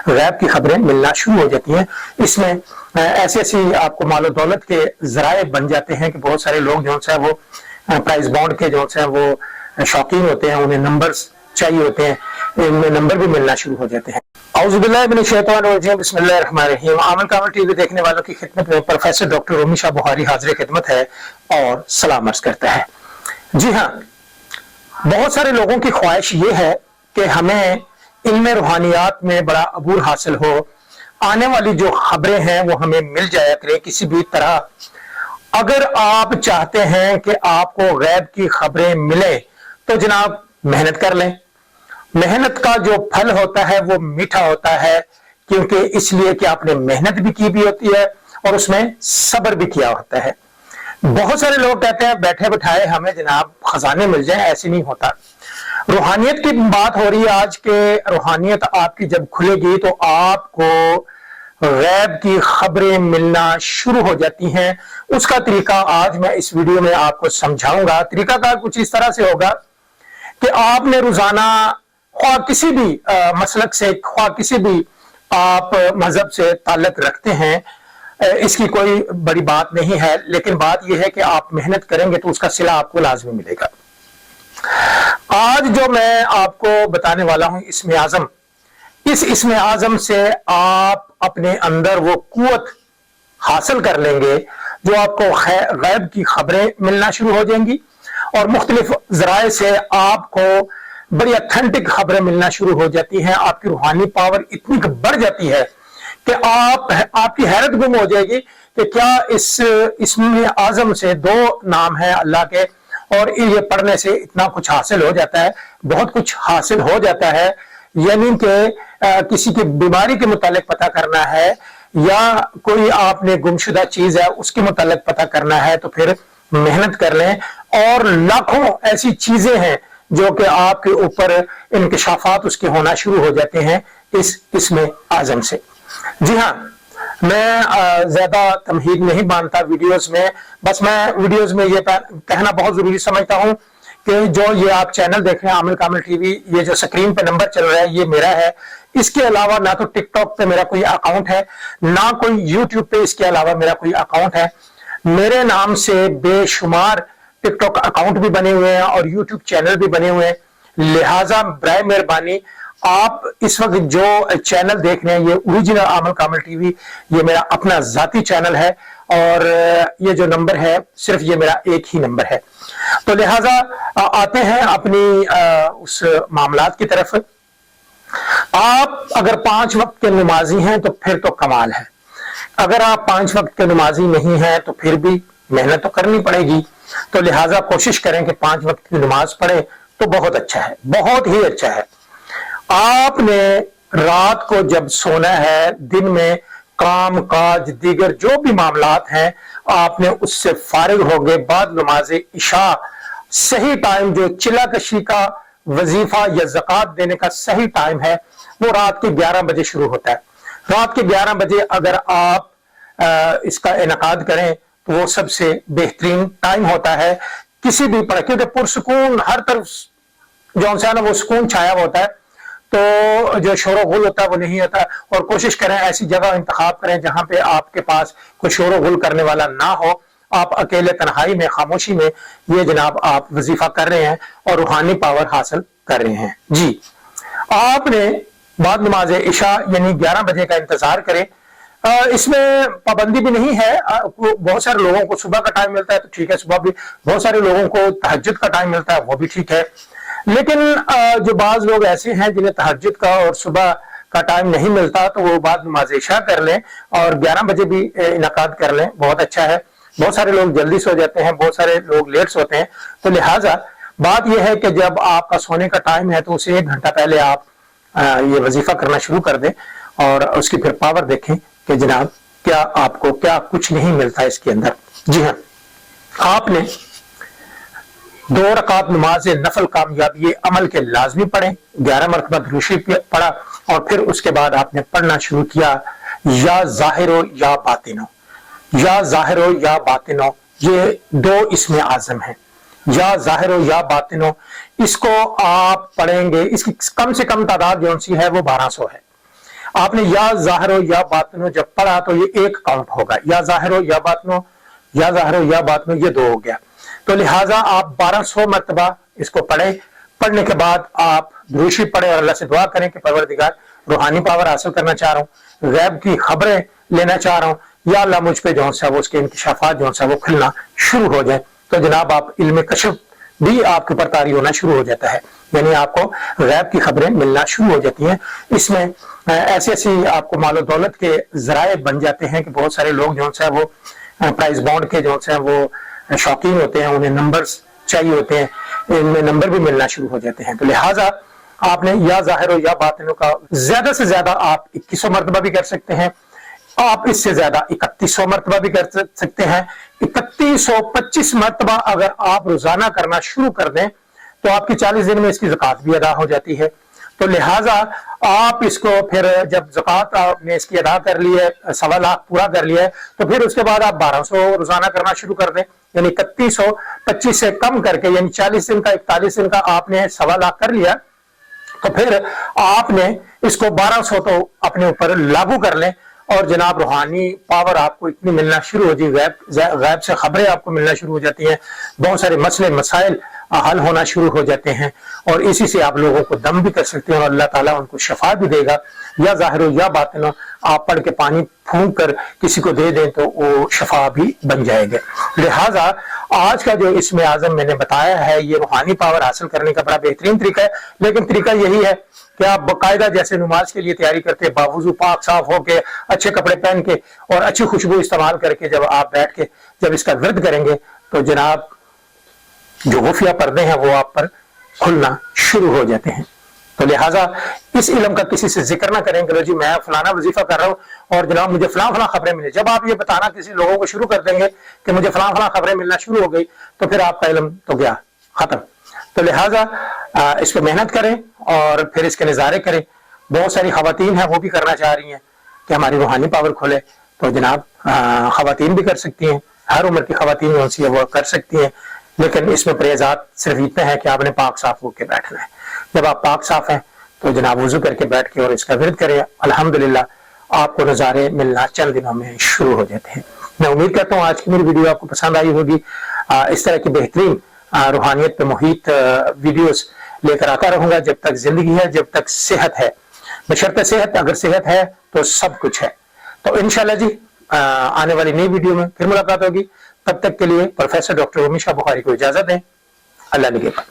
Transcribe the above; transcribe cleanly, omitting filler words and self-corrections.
गैब की खबरें मिलना शुरू हो जाती हैं। इसमें ऐसी ऐसी आपको मालो दौलत के जराए बन जाते हैं कि बहुत सारे लोग जो है वो प्राइस बॉन्ड के जो है वो शौकीन होते हैं, उन्हें नंबर्स चाहिए होते हैं, इनमें नंबर भी मिलना शुरू हो जाते हैं। बिस्मिल्लाहिर्रहमानिर्रहीम। आमल कामल टीवी देखने वालों की खिदमत में प्रोफेसर डॉक्टर रोमी शाह बुखारी हाजिर खिदमत है और सलाम अर्ज करता है। जी हाँ, बहुत सारे लोगों की ख्वाहिश ये है कि हमें इल्म रूहानियात में बड़ा अबूर हासिल हो, आने वाली जो खबरें हैं वो हमें मिल जाया करें किसी भी तरह। अगर आप चाहते हैं कि आपको गैब की खबरें मिले तो जनाब मेहनत कर लें। मेहनत का जो फल होता है वो मीठा होता है, क्योंकि इसलिए कि आपने मेहनत भी की भी होती है और उसमें सब्र भी किया होता है। बहुत सारे लोग कहते हैं बैठे बैठाए हमें जनाब खजाने मिल जाए, ऐसे नहीं होता। रूहानियत की बात हो रही है आज के। रूहानियत आपकी जब खुलेगी तो आपको गैब की खबरें मिलना शुरू हो जाती हैं। उसका तरीका आज मैं इस वीडियो में आपको समझाऊंगा। तरीकाकार कुछ इस तरह से होगा कि आपने रोजाना ख्वाह किसी भी मसलक से, ख्वाह किसी भी आप मजहब से ताल्लुक रखते हैं, इसकी कोई बड़ी बात नहीं है, लेकिन बात यह है कि आप मेहनत करेंगे तो उसका सिला आपको लाजमी मिलेगा। आज जो मैं आपको बताने वाला हूं इसमें आजम, इस इसमें आजम से आप अपने अंदर वो कुव्वत हासिल कर लेंगे जो आपको गैब की खबरें मिलना शुरू हो जाएंगी और मुख्तलिफ जराए से आपको बड़ी ऑथेंटिक खबरें मिलना शुरू हो जाती हैं। आपकी रूहानी पावर इतनी बढ़ जाती है कि आपकी हैरत गुम हो जाएगी कि क्या इसमें आजम से दो नाम है अल्लाह के और ये पढ़ने से इतना कुछ हासिल हो जाता है, बहुत कुछ हासिल हो जाता है। यानी कि किसी की बीमारी के मुतालिक पता करना है या कोई आपने गुमशुदा चीज है उसके मुतालिक पता करना है तो फिर मेहनत कर लें। और लाखों ऐसी चीजें हैं जो कि आपके ऊपर इंकशाफात उसके होना शुरू हो जाते हैं इसमें आजम से। जी हाँ, मैं ज्यादा तमहीद नहीं बांधता वीडियोस में, बस मैं वीडियोस में ये कहना बहुत जरूरी समझता हूं कि जो ये आप चैनल देख रहे हैं आमिल कामिल टीवी, ये जो स्क्रीन पे नंबर चल रहा है ये मेरा है। इसके अलावा ना तो टिकटॉक पे मेरा कोई अकाउंट है, ना कोई यूट्यूब पे इसके अलावा मेरा कोई अकाउंट है। मेरे नाम से बेशुमार टिकटॉक अकाउंट भी बने हुए हैं और यूट्यूब चैनल भी बने हुए हैं। लिहाजा बराए मेहरबानी आप इस वक्त जो चैनल देख रहे हैं ये ओरिजिनल आमिल कामिल टीवी, ये मेरा अपना जाती चैनल है और ये जो नंबर है सिर्फ ये मेरा एक ही नंबर है। तो लिहाजा आते हैं अपनी उस मामलात की तरफ। आप अगर 5 वक्त के नमाजी हैं तो फिर तो कमाल है। अगर आप 5 वक्त के नमाजी नहीं हैं तो फिर भी मेहनत तो करनी पड़ेगी। तो लिहाजा कोशिश करें कि 5 वक्त की नमाज पढ़े तो बहुत अच्छा है, बहुत ही अच्छा है। आपने रात को जब सोना है, दिन में काम काज दीगर जो भी मामलात हैं आपने उससे फारिग हो गए बाद नमाज इशा, सही टाइम जो चिल्ला कशी का वजीफा या ज़कात देने का सही टाइम है वो रात के 11 बजे शुरू होता है। रात के 11 बजे अगर आप इसका इनकाद करें तो वो सबसे बेहतरीन टाइम होता है किसी भी पर, क्योंकि पुरसुकून हर तरफ जो है ना वो सुकून छाया होता है, तो जो शोर गुल होता है वो नहीं होता। और कोशिश करें ऐसी जगह इंतखाब करें जहां पे आपके पास कोई शोर गुल करने वाला ना हो, आप अकेले तन्हाई में खामोशी में ये जनाब आप वजीफा कर रहे हैं और रूहानी पावर हासिल कर रहे हैं। जी, आपने बाद नमाज इशा यानी 11 बजे का इंतजार करें। इसमें पाबंदी भी नहीं है, बहुत सारे लोगों को सुबह का टाइम मिलता है तो ठीक है, सुबह भी बहुत सारे लोगों को तहज्जुद का टाइम मिलता है वो भी ठीक है। लेकिन जो बाज लोग ऐसे हैं जिन्हें तहज्जुद का और सुबह का टाइम नहीं मिलता तो वो बाद नमाज इशा कर लें और 11 बजे भी इनकाद कर लें, बहुत अच्छा है। बहुत सारे लोग जल्दी सो जाते हैं, बहुत सारे लोग लेट सोते हैं, तो लिहाजा बात यह है कि जब आपका सोने का टाइम है तो उसे 1 घंटा पहले आप ये वजीफा करना शुरू कर दें और उसकी फिर पावर देखें कि जनाब क्या आपको क्या कुछ नहीं मिलता इसके अंदर। जी हाँ, आपने 2 रकात नमाज नफल कामयाबी अमल के लाजमी पढ़े, 11 मरतबा दुरूद शरीफ पढ़ा और फिर उसके बाद आपने पढ़ना शुरू किया या ज़ाहिरो या बातिनो, या ज़ाहिरो या बातिनो, ये 2 इसमें आज़म है। या ज़ाहिरो या बातिनो, इसको आप पढ़ेंगे, इसकी कम से कम तादाद जो सी है वो 1200 है। आपने या ज़ाहिरो या बातिनो जब पढ़ा तो ये एक काउंट होगा, या ज़ाहिरो या बातिनो, या ज़ाहिरो या बातिनो, ये 2 हो गया। तो लिहाजा आप 1200 मरतबा इसको पढ़े। पढ़ने के बाद आप दुरूशी पढ़े और अल्लाह से दुआ करें कि परवरदिगार, रूहानी पावर हासिल करना चाह रहा हूँ, गैब की खबरें लेना चाह रहा हूँ, या अल्लाह मुझ पे जो सा वो उसके इंकिशाफात जो सा वो खुलना शुरू हो जाए। तो जनाब आप इल्म कशफ भी आपके ऊपर तारी होना शुरू हो जाता है, यानी आपको गैब की खबरें मिलना शुरू हो जाती हैं। इसमें ऐसी ऐसी आपको मालो दौलत के जराए बन जाते हैं कि बहुत सारे लोग जो है वो प्राइज बॉन्ड के जो है वो शौकीन होते हैं, उन्हें नंबर्स चाहिए होते हैं, इनमें नंबर भी मिलना शुरू हो जाते हैं। तो लिहाजा आपने या ज़ाहिरो या बातिनो का ज्यादा से ज्यादा आप 2100 मरतबा भी कर सकते हैं, आप इससे ज्यादा 3100 मरतबा भी कर सकते हैं। 3125 मरतबा अगर आप रोजाना करना शुरू कर दें तो आपकी 40 दिन में इसकी ज़कात भी अदा हो जाती है। तो लिहाजा आप इसको फिर जब ज़कात आपने इसकी अदा कर ली है, 1.25 लाख पूरा कर लिया है, तो फिर उसके बाद आप 1200 रोजाना करना शुरू कर दें, यानी 3125 से कम करके, यानी 40 दिन का 41 दिन का आपने 1.25 लाख कर लिया, तो फिर आपने इसको 1200 तो अपने ऊपर लागू कर लें और जनाब रूहानी पावर आपको इतनी मिलना शुरू हो जाए, गैब से खबरें आपको मिलना शुरू हो जाती हैं, बहुत सारे मसले मसाइल हल होना शुरू हो जाते हैं और इसी से आप लोगों को दम भी कर सकते हैं और अल्लाह ताला उनको शफा भी देगा। या ज़ाहिरो या बातिनो आप पढ़ के पानी फूंक कर किसी को दे दें तो वो शफा भी बन जाएगा। लिहाजा आज का जो इसमें आज़म मैंने बताया है ये रूहानी पावर हासिल करने का बड़ा बेहतरीन तरीका है, लेकिन तरीका यही है कि आप बाकायदा जैसे नमाज के लिए तैयारी करते हैं, बावजू पाक साफ होके, अच्छे कपड़े पहन के और अच्छी खुशबू इस्तेमाल करके जब आप बैठ के जब इसका विर्द करेंगे तो जनाब जो खुफिया पर्दे हैं वो आप पर खुलना शुरू हो जाते हैं। तो लिहाजा इस इल्म का किसी से जिक्र ना करें कि जी मैं फलाना वजीफा कर रहा हूं और जनाब मुझे फलां खबरें मिले। जब आप ये बताना किसी लोगों को शुरू कर देंगे कि मुझे फलां खबरें मिलना शुरू हो गई तो फिर आपका इल्म तो गया खत्म। तो लिहाजा इस पर मेहनत करें और फिर इसके नज़ारे करें। बहुत सारी खवातीन हैं वो भी करना चाह रही हैं कि हमारी रूहानी पावर खोले, तो जनाब खवातीन भी कर सकती हैं, हर उम्र की खवातीन जो सी है वो कर सकती हैं, लेकिन इसमें परहेज़ात सिर्फ इतने हैं कि आपने पाक साफ होकर बैठना है। जब आप पाक साफ हैं तो जनाब वुजू करके बैठ के और इसका विर्द करें, अल्हम्दुलिल्लाह आपको नज़ारे मिलना चंद दिनों में शुरू हो जाते हैं। मैं उम्मीद करता हूँ आज की मेरी वीडियो आपको पसंद आई होगी। इस तरह की बेहतरीन रूहानियत पे मुहित वीडियोस लेकर आता रहूंगा जब तक जिंदगी है, जब तक सेहत है। बशर्ते सेहत, अगर सेहत है तो सब कुछ है। तो इंशाल्लाह जी आने वाली नई वीडियो में फिर मुलाकात होगी। तब तक के लिए प्रोफेसर डॉक्टर रोमी शाह बुखारी को इजाजत दें। अल्लाह निगहबान।